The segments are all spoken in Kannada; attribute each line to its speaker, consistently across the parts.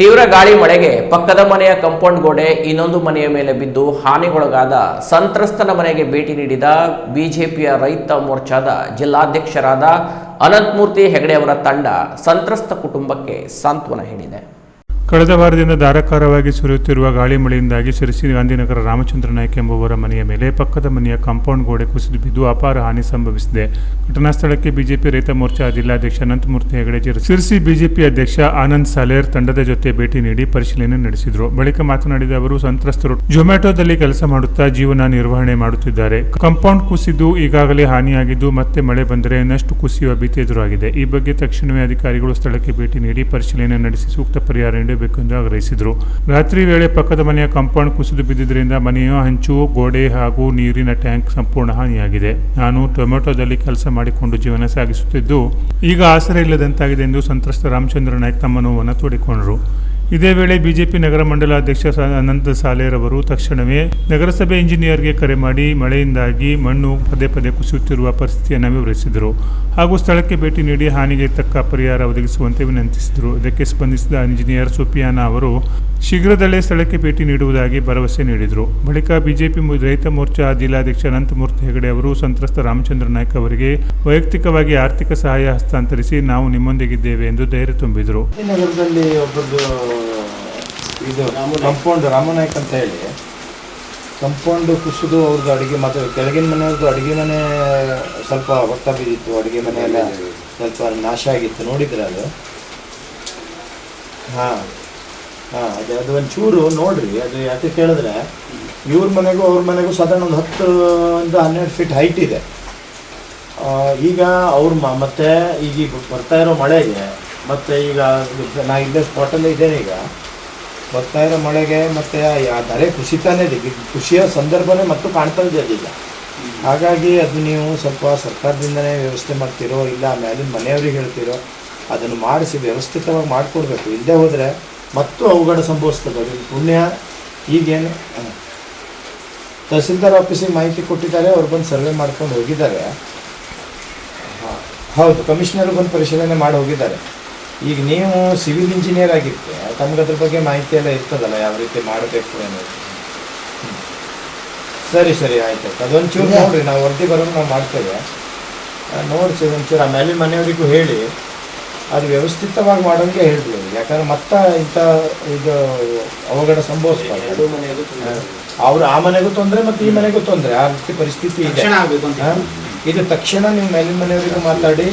Speaker 1: ತೀವ್ರ ಗಾಳಿ ಮಳೆಗೆ ಪಕ್ಕದ ಮನೆಯ ಕಾಂಪೌಂಡ್ ಗೋಡೆ ಇನ್ನೊಂದು ಮನೆಯ ಮೇಲೆ ಬಿದ್ದು ಹಾನಿಗೊಳಗಾದ ಸಂತ್ರಸ್ತನ ಮನೆಗೆ ಭೇಟಿ ನೀಡಿದ ಬಿಜೆಪಿಯ ರೈತ ಮೋರ್ಚಾದ ಜಿಲ್ಲಾಧ್ಯಕ್ಷರಾದ ಅನಂತಮೂರ್ತಿ ಹೆಗಡೆ ಅವರ ತಂಡ ಸಂತ್ರಸ್ತ ಕುಟುಂಬಕ್ಕೆ ಸಾಂತ್ವನ ಹೇಳಿದೆ.
Speaker 2: ಕಳೆದ ವಾರದಿಂದ ಧಾರಾಕಾರವಾಗಿ ಸುರಿಯುತ್ತಿರುವ ಗಾಳಿ ಮಳೆಯಿಂದಾಗಿ ಶಿರಸಿ ಗಾಂಧಿನಗರ ರಾಮಚಂದ್ರ ನಾಯ್ಕ ಎಂಬುವರ ಮನೆಯ ಮೇಲೆ ಪಕ್ಕದ ಮನೆಯ ಕಾಂಪೌಂಡ್ ಗೋಡೆ ಕುಸಿದು ಬಿದ್ದು ಅಪಾರ ಹಾನಿ ಸಂಭವಿಸಿದೆ. ಘಟನಾ ಸ್ಥಳಕ್ಕೆ ಬಿಜೆಪಿ ರೈತ ಮೋರ್ಚಾ ಜಿಲ್ಲಾಧ್ಯಕ್ಷ ಅನಂತಮೂರ್ತಿ ಹೆಗಡೆ, ಶಿರಸಿ ಬಿಜೆಪಿ ಅಧ್ಯಕ್ಷ ಆನಂದ್ ಸಾಲೇರ್ ತಂಡದ ಜೊತೆ ಭೇಟಿ ನೀಡಿ ಪರಿಶೀಲನೆ ನಡೆಸಿದರು. ಬಳಿಕ ಮಾತನಾಡಿದ ಅವರು, ಸಂತ್ರಸ್ತರು ಝೊಮ್ಯಾಟೊದಲ್ಲಿ ಕೆಲಸ ಮಾಡುತ್ತಾ ಜೀವನ ನಿರ್ವಹಣೆ ಮಾಡುತ್ತಿದ್ದಾರೆ. ಕಾಂಪೌಂಡ್ ಕುಸಿದು ಈಗಾಗಲೇ ಹಾನಿಯಾಗಿದ್ದು ಮತ್ತೆ ಮಳೆ ಬಂದರೆ ಇನ್ನಷ್ಟು ಕುಸಿಯುವ ಭೀತಿ ಎದುರಾಗಿದೆ. ಈ ಬಗ್ಗೆ ತಕ್ಷಣವೇ ಅಧಿಕಾರಿಗಳು ಸ್ಥಳಕ್ಕೆ ಭೇಟಿ ನೀಡಿ ಪರಿಶೀಲನೆ ನಡೆಸಿ ಸೂಕ್ತ ಪರಿಹಾರ ನೀಡಬೇಕೆಂದು ಆಗ್ರಹಿಸಿದರು. ರಾತ್ರಿ ವೇಳೆ ಪಕ್ಕದ ಮನೆಯ ಕಾಂಪೌಂಡ್ ಕುಸಿದು ಬಿದ್ದಿದ್ದರಿಂದ ಮನೆಯ ಹಂಚು, ಗೋಡೆ ಹಾಗೂ ನೀರಿನ ಟ್ಯಾಂಕ್ ಸಂಪೂರ್ಣ ಹಾನಿಯಾಗಿದೆ. ನಾನು ಟೊಮೆಟೊದಲ್ಲಿ ಕೆಲಸ ಮಾಡಿಕೊಂಡು ಜೀವನ ಸಾಗಿಸುತ್ತಿದ್ದು ಈಗ ಆಸರೆ ಇಲ್ಲದಂತಾಗಿದೆ ಎಂದು ಸಂತ್ರಸ್ತ ರಾಮಚಂದ್ರ ನಾಯ್ಕ ತಮ್ಮ ನೋವನ್ನು ತೋಡಿಕೊಂಡರು. ಇದೇ ವೇಳೆ ಬಿಜೆಪಿ ನಗರ ಮಂಡಲ ಅಧ್ಯಕ್ಷ ಅನಂತ ಸಾಲೇರ್ ಅವರು ತಕ್ಷಣವೇ ನಗರಸಭೆ ಇಂಜಿನಿಯರ್ಗೆ ಕರೆ ಮಾಡಿ ಮಳೆಯಿಂದಾಗಿ ಮಣ್ಣು ಪದೇ ಪದೇ ಕುಸಿಯುತ್ತಿರುವ ಪರಿಸ್ಥಿತಿಯನ್ನು ವಿವರಿಸಿದರು ಹಾಗೂ ಸ್ಥಳಕ್ಕೆ ಭೇಟಿ ನೀಡಿ ಹಾನಿಗೆ ತಕ್ಕ ಪರಿಹಾರ ಒದಗಿಸುವಂತೆ ವಿನಂತಿಸಿದರು. ಇದಕ್ಕೆ ಸ್ಪಂದಿಸಿದ ಇಂಜಿನಿಯರ್ ಸುಫಿಯಾನ ಅವರು ಶೀಘ್ರದಲ್ಲೇ ಸ್ಥಳಕ್ಕೆ ಭೇಟಿ ನೀಡುವುದಾಗಿ ಭರವಸೆ ನೀಡಿದರು. ಬಳಿಕ ಬಿಜೆಪಿ ರೈತ ಮೋರ್ಚಾ ಜಿಲ್ಲಾಧ್ಯಕ್ಷ ಅನಂತಮೂರ್ತಿ ಹೆಗಡೆ ಅವರು ಸಂತ್ರಸ್ತ ರಾಮಚಂದ್ರ ನಾಯ್ಕ ಅವರಿಗೆ ವೈಯಕ್ತಿಕವಾಗಿ ಆರ್ಥಿಕ ಸಹಾಯ ಹಸ್ತಾಂತರಿಸಿ ನಾವು ನಿಮ್ಮೊಂದಿಗಿದ್ದೇವೆ ಎಂದು ಧೈರ್ಯ ತುಂಬಿದರು.
Speaker 3: ನಗರದಲ್ಲಿ ಒಬ್ಬರದ್ದು ಇದು ಕಾಂಪೌಂಡ್ ರಾಮನಾಯ್ಕ ಅಂತ ಹೇಳಿ ಕಾಂಪೌಂಡ್ ಕುಸಿದು ಅವ್ರದ್ದು ಅಡುಗೆ ಮತ್ತು ಕೆಳಗಿನ ಮನೆಯವ್ರದ್ದು ಅಡುಗೆ ಮನೆ ಸ್ವಲ್ಪ ಹೊತ್ತ ಬಿದ್ದಿತ್ತು. ಅಡುಗೆ ಮನೆ ಎಲ್ಲ ಸ್ವಲ್ಪ ನಾಶ ಆಗಿತ್ತು, ನೋಡಿದ್ರೆ ಅದು. ಹಾಂ ಅದು ಒಂಚೂರು ನೋಡ್ರಿ. ಅದು ಯಾಕೆ ಕೇಳಿದ್ರೆ ಇವ್ರ ಮನೆಗೂ ಅವ್ರ ಮನೆಗೂ ಸಾಧಾರಣ ಒಂದು 10-12 ಫೀಟ್ ಹೈಟ್ ಇದೆ. ಈಗ ಅವ್ರ ಮತ್ತೆ ಈಗ ಬರ್ತಾ ಇರೋ ಮಳೆಗೆ ಮತ್ತು ಈಗ ನಾ ಇಲ್ಲೇ ಸ್ಪಾಟಲ್ಲೇ ಇದ್ದೇನೆ. ಈಗ ಬರ್ತಾ ಇರೋ ಮಳೆಗೆ ಮತ್ತು ಆ ಧರೆ ಕುಸಿತಾನೇ ಇದೆ, ಖುಷಿಯ ಸಂದರ್ಭನೇ ಮತ್ತು ಕಾಣ್ತಾ ಇದೆ ಅದೀಗ. ಹಾಗಾಗಿ ಅದು ನೀವು ಸ್ವಲ್ಪ ಸರ್ಕಾರದಿಂದನೇ ವ್ಯವಸ್ಥೆ ಮಾಡ್ತೀರೋ ಇಲ್ಲ ಮೇಲಿನ ಮನೆಯವ್ರಿಗೆ ಹೇಳ್ತೀರೋ ಅದನ್ನು ಮಾಡಿಸಿ ವ್ಯವಸ್ಥಿತವಾಗಿ ಮಾಡಿಕೊಡ್ಬೇಕು. ಇಲ್ಲದೆ ಹೋದರೆ ಮತ್ತು ಅವಘಡ ಸಂಭವಿಸ್ತದೆ. ಪುಣ್ಯ ಈಗೇನು ತಹಸೀಲ್ದಾರ್ ಆಫೀಸಿಗೆ ಮಾಹಿತಿ ಕೊಟ್ಟಿದ್ದಾರೆ, ಅವ್ರು ಬಂದು ಸರ್ವೆ ಮಾಡ್ಕೊಂಡು ಹೋಗಿದ್ದಾರೆ. ಹೌದು, ಕಮಿಷನರ್ ಬಂದು ಪರಿಶೀಲನೆ ಮಾಡಿ ಹೋಗಿದ್ದಾರೆ. ಈಗ ನೀವು ಸಿವಿಲ್ ಇಂಜಿನಿಯರ್ ಆಗಿರ್ತೆ, ತಮ್ಗೆ ಅದ್ರ ಬಗ್ಗೆ ಮಾಹಿತಿ ಎಲ್ಲ ಇರ್ತದಲ್ಲ, ಯಾವ ರೀತಿ ಮಾಡಬೇಕು ಅನ್ನೋದು. ಸರಿ ಆಯ್ತು. ಅದೊಂಚೂರು ನೋಡಿರಿ, ನಾವು ವರದಿ ಬರೋದು ನಾವು ಮಾಡ್ತೇವೆ. ನೋಡಿಸಿ ಒಂಚೂರು ಆ ಮೇಲಿನ ಮನೆಯವರಿಗೂ ಹೇಳಿ ಅದು ವ್ಯವಸ್ಥಿತವಾಗಿ ಮಾಡೋಂಗೆ ಹೇಳ್ತೀವಿ. ಯಾಕಂದ್ರೆ ಮತ್ತೆ ಇಂಥ ಇದು ಅವಘಡ ಸಂಭವಿಸ್ಬಾರ್ದು. ಅವರು ಆ ಮನೆಗೂ ತೊಂದರೆ ಮತ್ತು ಈ ಮನೆಗೂ ತೊಂದರೆ, ಆ ರೀತಿ ಪರಿಸ್ಥಿತಿ ಇದೆ. ಇದು ತಕ್ಷಣ ನೀವು ಮೇಲಿನ ಮನೆಯವರಿಗೂ ಮಾತಾಡಿ,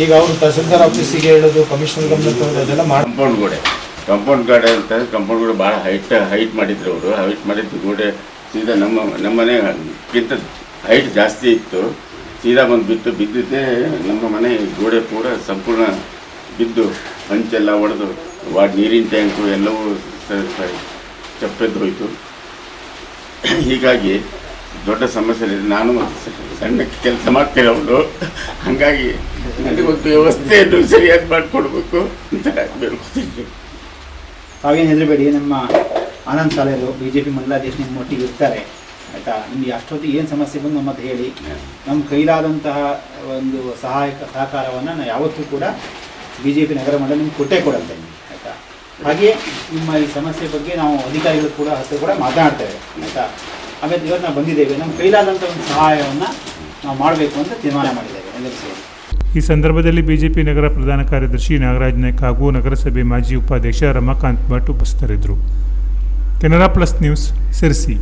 Speaker 3: ಈಗ ಅವರು ತಹಸೀಲ್ದಾರ್ ಆಫೀಸಿಗೆ ಹೇಳೋದು, ಕಮಿಷನರ್ ಗಮನ ತಗೊಳ್ಳೋದು ಅದೆಲ್ಲ ಮಾಡಿ.
Speaker 4: ಕಾಂಪೌಂಡ್ ಗೋಡೆ ಅಂತ ಕಾಂಪೌಂಡ್ ಗೋಡೆ ಭಾಳ ಹೈಟ್ ಮಾಡಿದ್ರು ಅವರು. ಹೈಟ್ ಮಾಡಿದ್ದು ಗೋಡೆ ಸೀದಾ ನಮ್ಮ ಮನೆಗಿಂತ ಹೈಟ್ ಜಾಸ್ತಿ ಇತ್ತು. ಸೀದಾ ಬಂದು ಬಿದ್ದಿದ್ದೇ ನಮ್ಮ ಮನೆ ಗೋಡೆ ಪೂರ ಸಂಪೂರ್ಣ ಬಿದ್ದು ಹಂಚೆಲ್ಲ ಒಡೆದು ನೀರಿನ ಟ್ಯಾಂಕು ಎಲ್ಲವೂ ಚಪ್ಪೆದ್ದು ಹೋಯಿತು. ಹೀಗಾಗಿ ದೊಡ್ಡ ಸಮಸ್ಯೆ ಇದೆ. ನಾನು ಸಣ್ಣ ಕೆಲಸ ಮಾಡ್ತಿರೋದು, ಹಾಗಾಗಿ ನನಗೊಂದು ವ್ಯವಸ್ಥೆಯನ್ನು ಸರಿಯಾಗಿ ಮಾಡಿಕೊಡ್ಬೇಕು ಅಂತ ಬೇಡ್ಕೊತೀನಿ.
Speaker 5: ತಾವೇನು ಹೆದರಬೇಡಿ, ನಮ್ಮ ಆನಂದ್ ಸಾಲೇರು BJP ಮಂಡಲಾಧ್ಯಕ್ಷ ನಿಮ್ಮ ಒಟ್ಟಿಗೆ ಇರ್ತಾರೆ, ಆಯಿತಾ? ನಿಮಗೆ ಅಷ್ಟೊತ್ತಿಗೆ ಏನು ಸಮಸ್ಯೆ ಬಂದು ನಮ್ಮದು ಹೇಳಿ, ನಮ್ಮ ಕೈಲಾದಂತಹ ಒಂದು ಸಹಕಾರವನ್ನು ನಾವು ಯಾವತ್ತೂ ಕೂಡ BJP ನಗರ ಮಂಡಲ ನಿಮ್ಗೆ ಕೊಟ್ಟೇ ಕೊಡುತ್ತೆ, ಆಯಿತಾ? ಹಾಗೆಯೇ ನಿಮ್ಮ ಈ ಸಮಸ್ಯೆ ಬಗ್ಗೆ ನಾವು ಅಧಿಕಾರಿಗಳು ಕೂಡ ಹತ್ತಿರ ಕೂಡ ಮಾತನಾಡ್ತೇವೆ, ಆಯಿತಾ? ಹಾಗಾದ್ರೆ ಇವತ್ತು ನಾವು ಬಂದಿದ್ದೇವೆ, ನಮ್ಮ ಕೈಲಾದಂಥ ಒಂದು ಸಹಾಯವನ್ನು ನಾವು ಮಾಡಬೇಕು ಅಂತ ತೀರ್ಮಾನ ಮಾಡಿದ್ದೇವೆ ಎಲ್ಲರೂ ಸೇರಿ.
Speaker 2: ಈ ಸಂದರ್ಭದಲ್ಲಿ ಬಿಜೆಪಿ ನಗರ ಪ್ರಧಾನ ಕಾರ್ಯದರ್ಶಿ ನಾಗರಾಜ್ ನಾಯ್ಕ ಹಾಗೂ ನಗರಸಭೆ ಮಾಜಿ ಉಪಾಧ್ಯಕ್ಷ ರಮಾಕಾಂತ್ ಭಟ್ ಉಪಸ್ಥಿತರಿದ್ದರು. Canara plus news, Sirsi.